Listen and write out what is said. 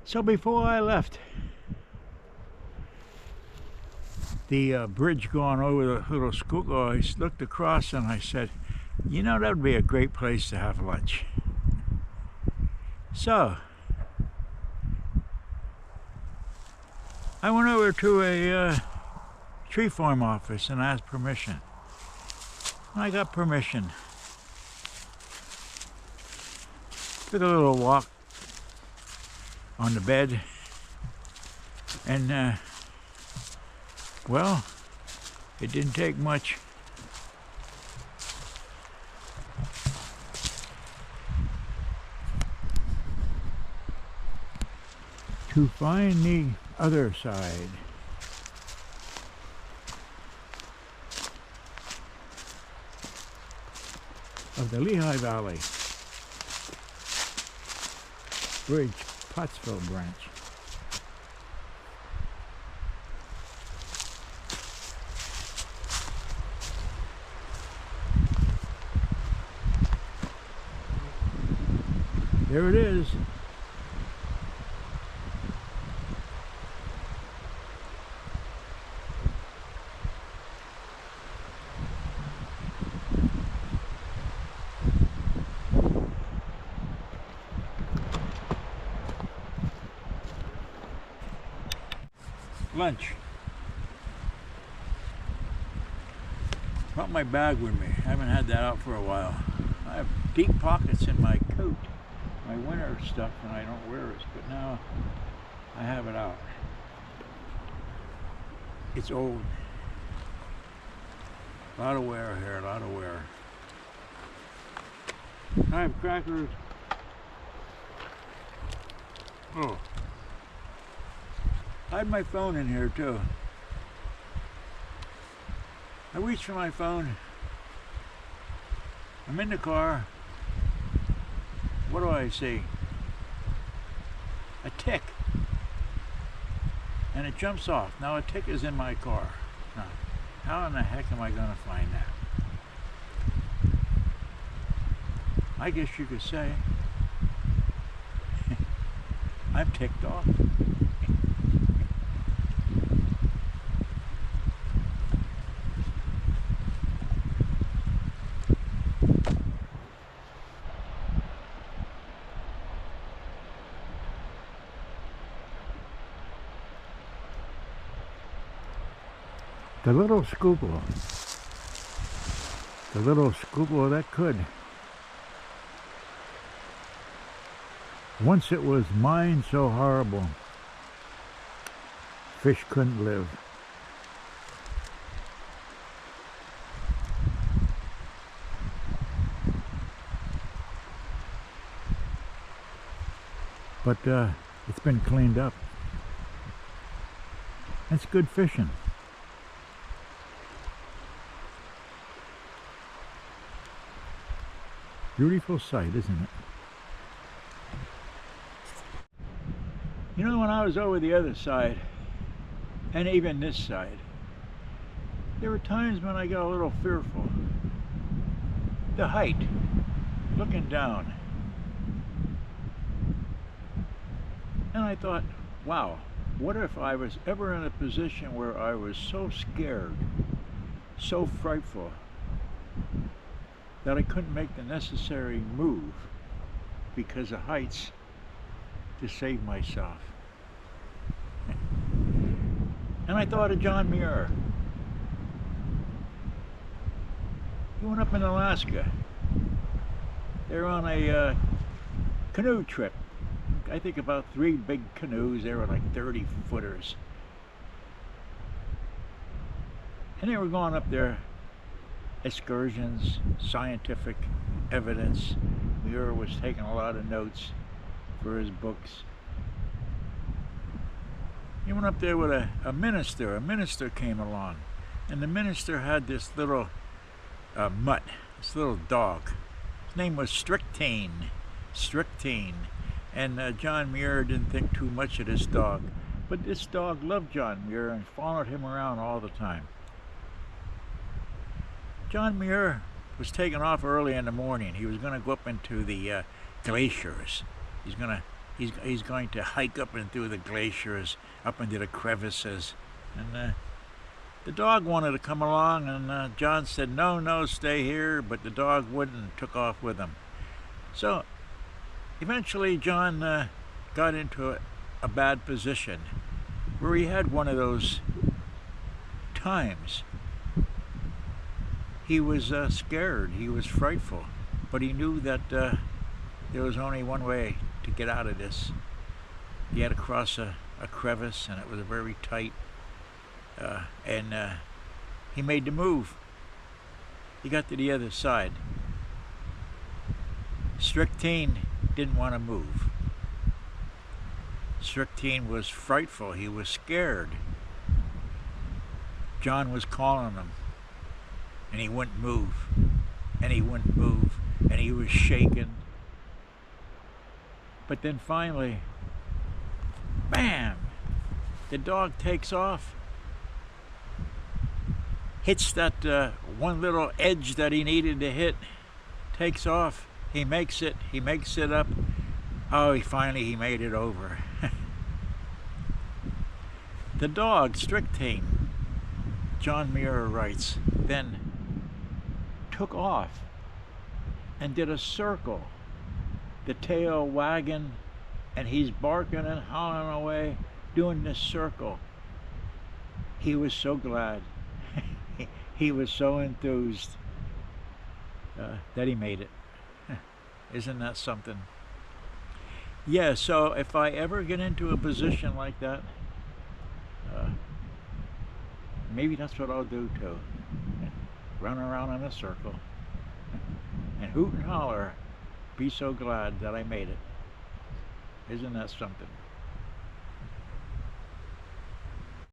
So before I left, the bridge going over the little Schulkill, I looked across and I said, you know, that would be a great place to have lunch. So I went over to a tree farm office and asked permission. And I got permission. Took a little walk on the bed, and well, it didn't take much. To find the other side. Of the Lehigh Valley Bridge, Pottsville branch. There it is. Lunch. Brought my bag with me. I haven't had that out for a while. I have deep pockets in my coat, my winter stuff, and I don't wear it, but now I have it out. It's old. A lot of wear here, a lot of wear. I have crackers. Oh. I had my phone in here too. I reached for my phone. I'm in the car. What do I see? A tick. And it jumps off. Now a tick is in my car. Now, how in the heck am I going to find that? I guess you could say I'm ticked off. The little Schulkill that could. Once it was mined so horrible, fish couldn't live. But it's been cleaned up. It's good fishing. Beautiful sight, isn't it? You know, when I was over the other side, and even this side, there were times when I got a little fearful. The height, looking down. And I thought, wow, what if I was ever in a position where I was so scared, so frightful, that I couldn't make the necessary move because of heights to save myself. And I thought of John Muir. He went up in Alaska. They were on a canoe trip. I think about 3 big canoes. They were like 30-footers. And they were going up there, excursions, scientific evidence. Muir was taking a lot of notes for his books. He went up there with a minister. A minister came along, and the minister had this little mutt, this little dog. His name was Stricteen. Stricteen. And John Muir didn't think too much of this dog, but this dog loved John Muir and followed him around all the time. John Muir was taking off early in the morning. He was going to go up into the glaciers. He's going to he's going to hike up and through the glaciers, up into the crevices. And the dog wanted to come along, and John said, no, no, stay here, but the dog wouldn't and took off with him. So eventually John got into a bad position where he had one of those times. He was scared, he was frightful, but he knew that there was only one way to get out of this. He had to cross a crevice, and it was very tight, and he made the move. He got to the other side. Stricteen didn't want to move. Stricteen was frightful, he was scared. John was calling him, and he wouldn't move, and he wouldn't move, and he was shaking. But then finally, bam, the dog takes off, hits that one little edge that he needed to hit, takes off, he makes it up. Oh, he made it over. The dog, Stricteen, John Muir writes, then took off and did a circle, the tail wagging, and he's barking and howling away, doing this circle. He was so glad. He was so enthused that he made it. Isn't that something? Yeah, so if I ever get into a position like that, maybe that's what I'll do too. Run around in a circle and hoot and holler, be so glad that I made it. Isn't that something?